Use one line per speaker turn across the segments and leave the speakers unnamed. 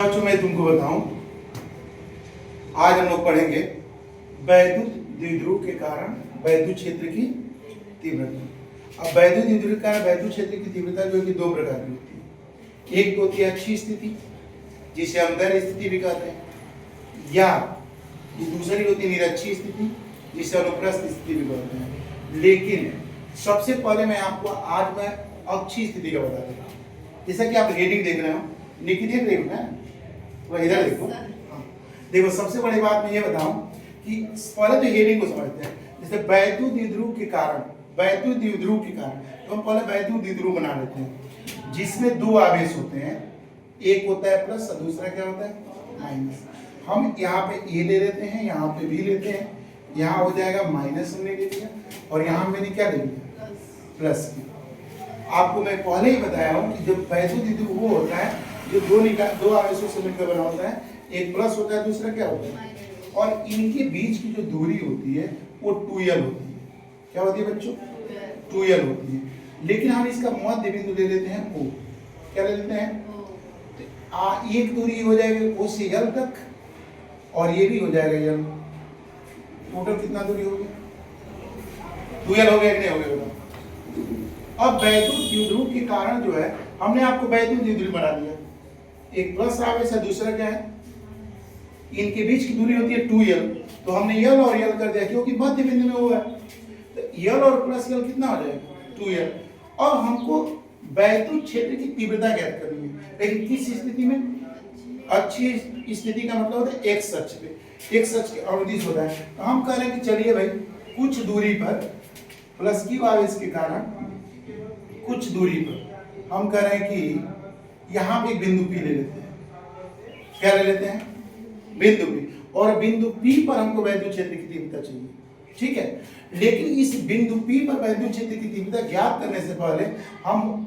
बच्चों मैं तुमको बताऊं, आज हम लोग पढ़ेंगे वैद्युत द्विध्रुव के कारण वैद्युत क्षेत्र की तीव्रता। अब वैद्युत द्विध्रुव के कारण वैद्युत क्षेत्र की तीव्रता जो है कि दो प्रकार की होती है। एक तो होती है अच्छी स्थिति, जिसे हम दर स्थिति भी कहते हैं, या दूसरी होती है निरक्षी स्थिति, जिसे अनुप्रस्थ स्थिति भी कहते हैं। लेकिन सबसे पहले मैं आपको आज मैं अच्छी स्थिति का बता देता हूँ। जैसा कि आप हेडिंग देख रहे हो, लिखी देख रहे हो ना, तो इधर देखो। हाँ, देखो सबसे बड़ी बात मैं ये बताऊं कि पहले तो हेडिंग को समझते हैं। जैसे वैद्युत द्विध्रुव के कारण, वैद्युत द्विध्रुव के कारण, तो हम पहले वैद्युत द्विध्रुव बना लेते हैं, जिसमें दो आवेश होते हैं, एक होता है प्लस और दूसरा क्या होता है माइनस। हम यहाँ पे ए ले लेते हैं, यहाँ पे बी लेते हैं, यहाँ हो जाएगा माइनस हमने ले लिया, और यहाँ मैंने क्या ले लिया प्लस। आपको मैं पहले ही बताया हूँ कि जब वैद्युत द्विध्रुव वो होता है जो दो आवेशों से मिलकर बना होता है, एक प्लस होता है दूसरा क्या होता है, और इनके बीच की जो दूरी होती है वो 2l होती है। क्या होती है बच्चों? 2l होती है। लेकिन हम इसका मध्य बिंदु ले लेते हैं O। क्या ले लेते हैं? तो एक दूरी हो जाएगी O से L तक, और ये भी हो जाएगा L। टोटल कितना दूरी हो गया? 2l हो गया कि नहीं हो गया? अब वैद्युत द्विध्रुव के कारण जो है हमने आपको वैद्युत द्विध्रुव बना दिया। एक प्लस आवेश है, दूसरा क्या है, इनके बीच की दूरी होती है 2l, तो हमने l और l कर दिया क्योंकि मध्य बिंदु में वो है। तो l और प्लस l कितना हो जाएगा 2l। और हमको वैद्युत क्षेत्र की तीव्रता ज्ञात करनी है, लेकिन किस स्थिति में? अच्छी स्थिति का मतलब होता है x अक्ष पे, x अक्ष के अनुदिश होता है। तो हम कह रहे हैं कि चलिए भाई कुछ दूरी पर प्लस q आवेश के कारण कुछ दूरी पर हम कह रहे हैं कि यहाँ पे एक बिंदु P ले लेते हैं। क्या ले लेते हैं? बिंदु P। और बिंदु P पर हमको वैद्युत क्षेत्र की तीव्रता चाहिए, ठीक है। लेकिन इस बिंदु P पर वैद्युत क्षेत्र की तीव्रता ज्ञात करने से पहले हम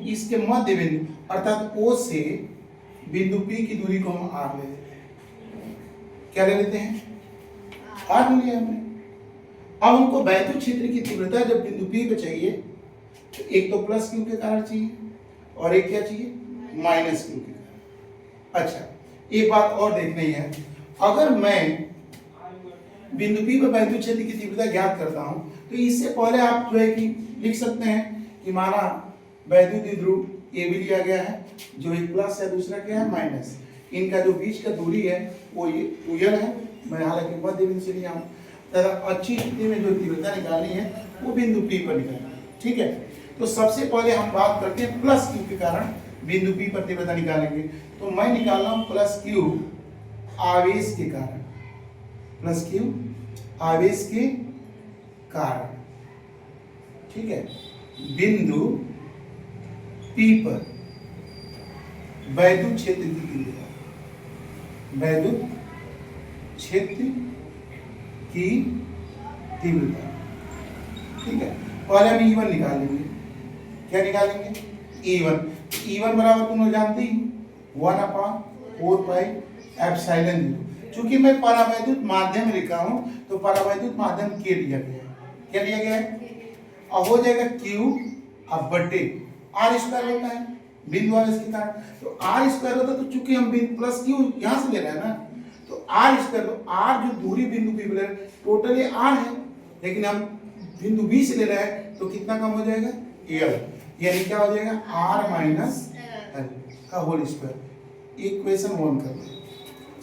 इसके मध्य बिंदु अर्थात O से बिंदु P की दूरी को हम R ले लेते हैं। क्या ले लेते हैं? R ले लिया हमने। अब हमको वैद्युत क्षेत्र की तीव्रता जब बिंदु P पे चाहिए, तो एक तो प्लस Q के कारण चाहिए और एक क्या चाहिए माइनस Q के कारण। अच्छा, एक बात और देखनी है, अगर मैं बिंदु P पर वैद्युत क्षेत्र की तीव्रता ज्ञात करता हूं, तो इससे पहले आप जो है कि लिख सकते हैं कि माना वैद्युत द्विध्रुव ये भी लिया गया है, जो एक प्लस है दूसरा क्या है माइनस। इनका जो बीच का दूरी है वो ये 2l है। मैं हालांकि मध्य बिंदु से लिया हूं, तथा अच्छी स्थिति में जो तीव्रता निकालनी है वो बिंदु P पर निकालनी है, ठीक है। तो सबसे पहले हम बात करते हैं प्लस Q के कारण बिंदु P पर तीव्रता निकालेंगे। तो मैं निकाल रहा हूं प्लस Q आवेश के कारण, प्लस Q आवेश के कारण, ठीक है। बिंदु P पर वैद्युत क्षेत्र की तीव्रता, वैद्युत क्षेत्र की तीव्रता, ठीक है। पहले हम E1 निकाल लेंगे। क्या निकालेंगे? E1। E1 बराबर तुम लोग जानते ही 1/4πε0। चूंकि मैं परावैद्युत माध्यम लिखा हूं, तो परावैद्युत माध्यम के लिया गया है। क्या लिया गया है? अब हो जाएगा Q अब बटे R स्क्वायर होता है बिंदु आवेश के कारण, तो R स्क्वायर होता है। तो चूंकि हम प्लस Q यहां से ले रहे हैं ना, तो R स्क्वायर, तो R जो दूरी बिंदु P पर है टोटल ये R है, लेकिन हम बिंदु B से ले रहे हैं तो कितना कम हो जाएगा L, यानी क्या हो जाएगा R माइनस L का होल स्क्वायर। इक्वेशन 1 कर लो,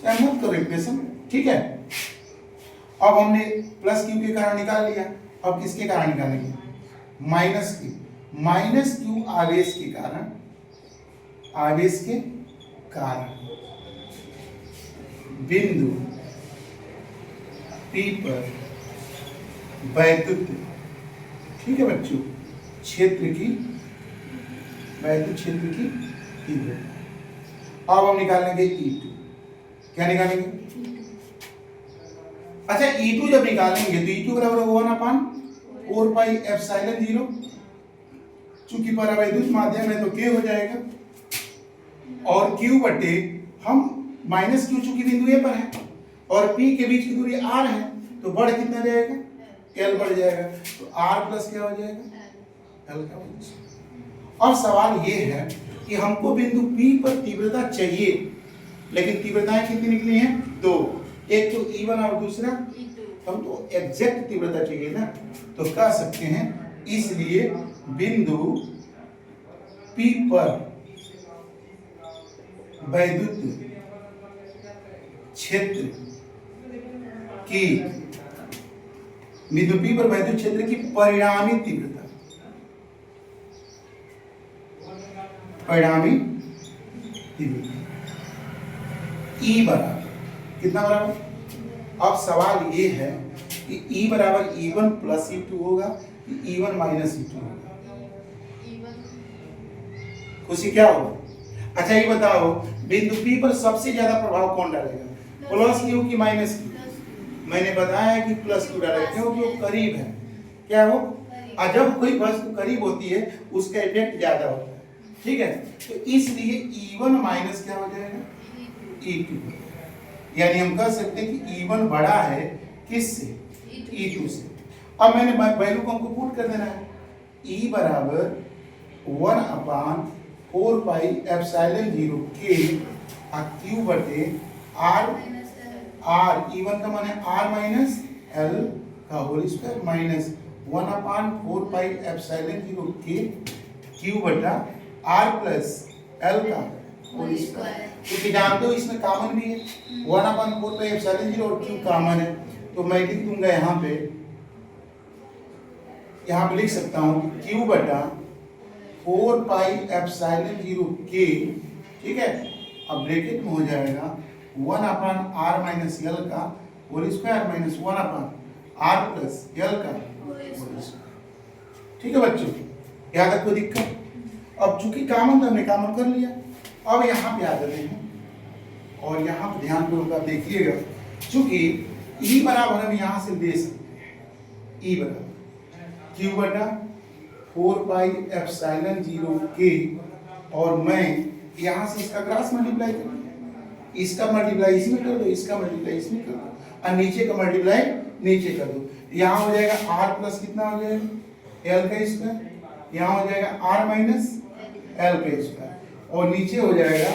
चाहे मत करो इक्वेशन, ठीक है। अब हमने प्लस Q के कारण निकाल लिया, अब किसके कारण निकालेंगे? Minus Q। माइनस Q आवेश के कारण, आवेश के कारण बिंदु P पर वैद्युत, ठीक है बच्चों, क्षेत्र की, वैद्युत क्षेत्र की तीव्रता। अब हम निकालेंगे E2। क्या निकालेंगे? अच्छा, E2 जब निकालेंगे तो E2 बराबर 1/4πε0। चूंकि परावैद्युत माध्यम है तो K हो जाएगा, और Q बटे हम माइनस Q चूंकि बिंदु A पर है और P के बीच की दूरी R है, तो बढ़ कितना जाएगा L बढ़ जाएगा, तो R प्लस क्या हो जाएगा L का। अब सवाल ये है कि हमको बिंदु P पर तीव्रता चाहिए, लेकिन तीव्रताएं कितनी निकली हैं? 2, एक तो E1 और दूसरा हम तो एग्जैक्ट तीव्रता चाहिए ना, तो कह सकते हैं इसलिए बिंदु P पर वैद्युत क्षेत्र की बिंदु P पर वैद्युत क्षेत्र की परिणामी तीव्रता E बराबर कितना बराबर? अब सवाल ये है कि E बराबर E1 प्लस E2 होगा कि E1 माइनस E2 होगा? खुशी क्या होगा? अच्छा ये बताओ बिंदु P पर सबसे ज्यादा प्रभाव कौन डालेगा, प्लस Q की माइनस Q? मैंने बताया कि प्लस Q डालेगा क्योंकि वो करीब है। क्या हो? और जब कोई वस्तु करीब होती है उसका इफेक्ट ज्यादा होता है, ठीक है? तो इसलिए E1 माइनस क्या हो जाएगा? E2। यानी हम कह सकते हैं कि E1 बड़ा है किससे? E2 से। अब मैंने वैल्यू को हमको पुट कर देना है, E बराबर 1/4 पाई एप्सिलॉन 0 K Q बटे R E1 का मान है R माइनस L का whole square minus 1/4 pi epsilon 0 K Q बटा R प्लस L का होल स्क्वायर। क्योंकि जानते हो इसमें कॉमन भी है, 1/4 पाई एप्सिलॉन 0 और Q कॉमन है, तो मैं लिख दूंगा यहाँ पे लिख सकता हूँ Q बटा 4 पाई एप्सिलॉन 0 K, ठीक है? अब ब्रैकेट में हो जाएगा 1/R माइनस L का whole square minus 1/R plus L का होल स्क्वायर। ठीक है बच्चों, यहाँ तक कोई दिक्कत? अब चूंकि कॉमन तो हमने कॉमन कर लिया, अब यहाँ पे आ जाते हैं और यहाँ पे ध्यान पूर्वक देखिएगा, चूंकि E बराबर हम यहाँ से दे सकते हैं E बराबर Q बटा 4 पाई एप्सिलॉन 0 K, और मैं यहाँ से इसका क्रॉस मल्टीप्लाई कर, इसका मल्टीप्लाई इसमें कर दो, इसका मल्टीप्लाई इसमें कर दो, और नीचे का मल्टीप्लाई नीचे कर दो। यहाँ हो जाएगा R प्लस कितना हो जाएगा? L का स्क्वायर, यहाँ हो जाएगा R माइनस L का स्क्वायर, और नीचे हो जाएगा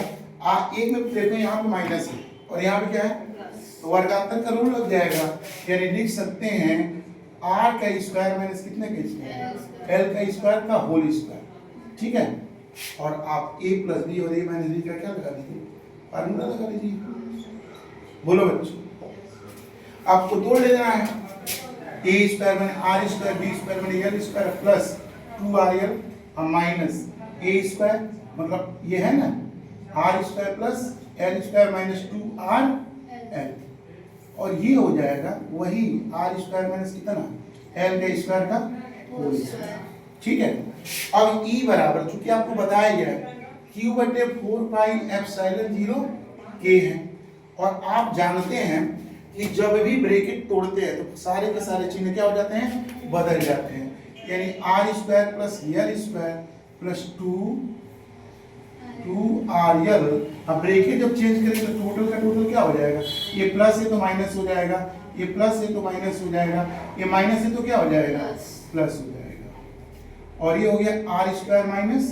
एक में देखो यहाँ पे माइनस है और यहाँ पे क्या है? तो वर्गांतर का रूल लग जाएगा, यानी लिख सकते हैं R का स्क्वायर माइनस कितने का स्क्वायर? L का स्क्वायर का होल स्क्वायर, ठीक है? और आप A प्लस B और A माइनस B का क्या लगा दीजिए? फार्मूला लगा लीजिए। बोलो बच्चों, आपको तोड़ लेना है, A square minus R square B square minus L square plus 2RL और माइनस A स्क्वायर, मतलब ये है ना R square plus L square minus 2RL, और ये हो जाएगा वही R स्क्वायर माइनस कितना? L का स्क्वायर का होल स्क्वायर, ठीक है? अब E बराबर चूंकि आपको बताया गया है Q बटे 4 पाई एप्सिलॉन 0 K है, और आप जानते हैं कि जब भी ब्रैकेट तोड़ते हैं तो सारे के सारे चिन्ह क्या हो जाते हैं? बदल जाते हैं, यानी R square plus L square plus 2RL। अब ब्रैकेट जब चेंज करेंगे तो टोटल का टोटल क्या हो जाएगा? ये प्लस है तो माइनस हो जाएगा, ये प्लस है तो माइनस हो जाएगा, ये माइनस है तो क्या हो जाएगा? प्लस हो जाएगा, और ये हो गया R स्क्वायर माइनस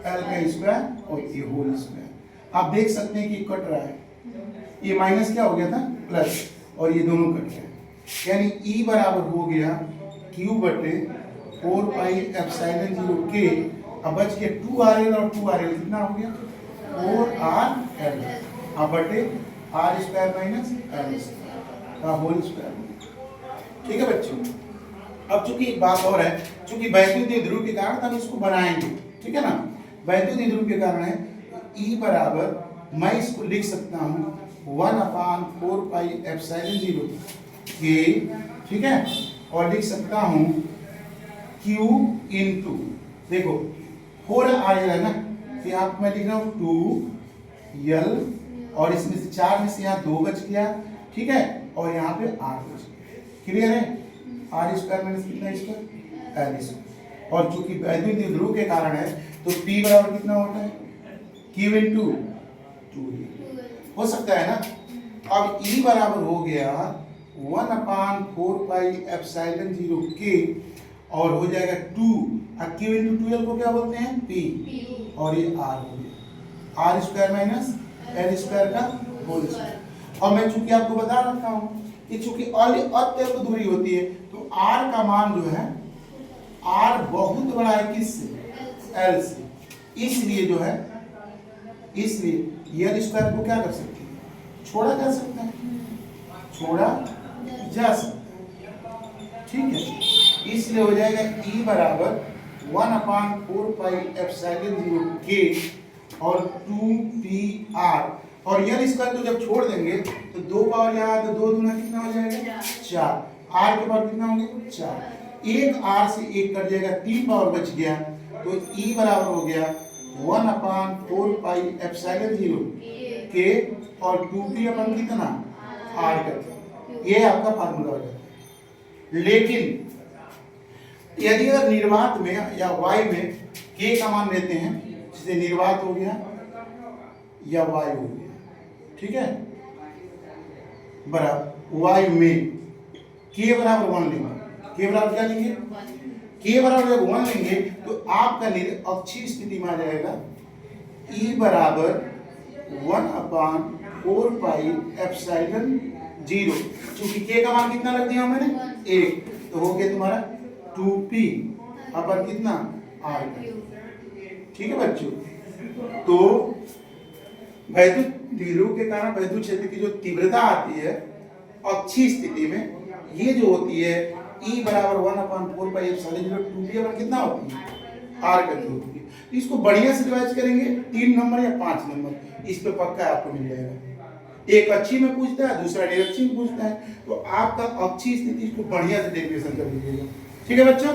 L का स्क्वायर और ये होल स्क्वायर। आप देख सकते हैं कि कट रहा है, ये माइनस क्या हो गया था? प्लस, और ये दोनों कट गए, यानी E बराबर हो गया Q बटे 4 पाई एप्सिलॉन 0 K। अब बच गया 2RL और 2RL कितना हो गया? 4RL, अब बटे R square minus L square का होल स्क्वायर। ठीक है बच्चों, अब चूंकि एक बात और है, चूंकि वैद्युत ध्रुव के कारण हम इसको बनाएंगे, ठीक है ना? वैद्युत ध्रुव के कारण है, E बराबर मैं इसको लिख सकता हूँ 1/4 पाई एप्सिलॉन 0 K, ठीक है? और लिख सकता हूँ Q इनटू, देखो 4RL है ना, तो यहाँ मैं लिख रहा हूँ 2L, और इसमें से 4 में से यहाँ 2 बच गया, ठीक है? और यहाँ पे R बच गया, क्लियर है? R स्क्वायर माइनस कितना स्क्वायर? L स्क्वायर, और चूंकि वैद्युत ध्रुव के कारण है तो P बराबर कितना होता है? Q इनटू 2 हो सकता है ना? अब E बराबर हो गया 1/4 पाई एप्सिलॉन 0 K, और हो जाएगा 2, Q इनटू 2L को क्या बोलते हैं? P, और ये R हो गया। R square minus L square का होल स्क्वायर। और मैं चूंकि आपको बता रखा हूं कि चूंकि अत्यल्प दूरी होती है तो आर का मान जो है आर बहुत बड़ा है किससे एल से, इसलिए जो है इसलिए एल स्क्वायर को क्या कर सकते हैं छोड़ा जा सकता है, छोड़ा जा सकता है। ठीक है, इसलिए हो जाएगा E बराबर 1/4 के और 2pr और यल स्क्वायर को जब छोड़ देंगे तो 2 पावर यहाँ तो 2 दूना कितना हो जाएगा 4, r के पावर कितना होंगे 4, एक r से एक कट जाएगा 3 पावर बच गया तो E बराबर हो गया 1/4 के और 2p अपन कितना r करते, ये आपका फार्मूला हो जाता है। लेकिन यदि अगर निर्वात में या y में k का मान लेते हैं, जैसे निर्वात हो गया या y हो गया, ठीक है, बराबर y में k बराबर 1 लेंगे, k बराबर क्या लेंगे, k बराबर जब 1 लेंगे तो आपका अक्षीय स्थिति में आ जाएगा E बराबर 1/4 चूंकि k का मान कितना रख दिया मैंने 1 तो हो गया तुम्हारा 2p अपन कितना r। ठीक है बच्चों, तो वैद्युत द्विध्रुव के कारण वैद्युत क्षेत्र की जो तीव्रता आती है अक्षीय स्थिति में, ये जो होती है E बराबर 1/4 2p अपन कितना होती है r करके होती है। तो इसको बढ़िया से रिवाइज करेंगे 3 नंबर या 5 नंबर, इस पे पक्का आपको मिल जाएगा। एक अक्षीय में पूछता है, दूसरा निरक्षीय में पूछता है, तो आपका अक्षीय स्थिति को बढ़िया से डेरिवेशन कर लीजिएगा। ठीक है बच्चों।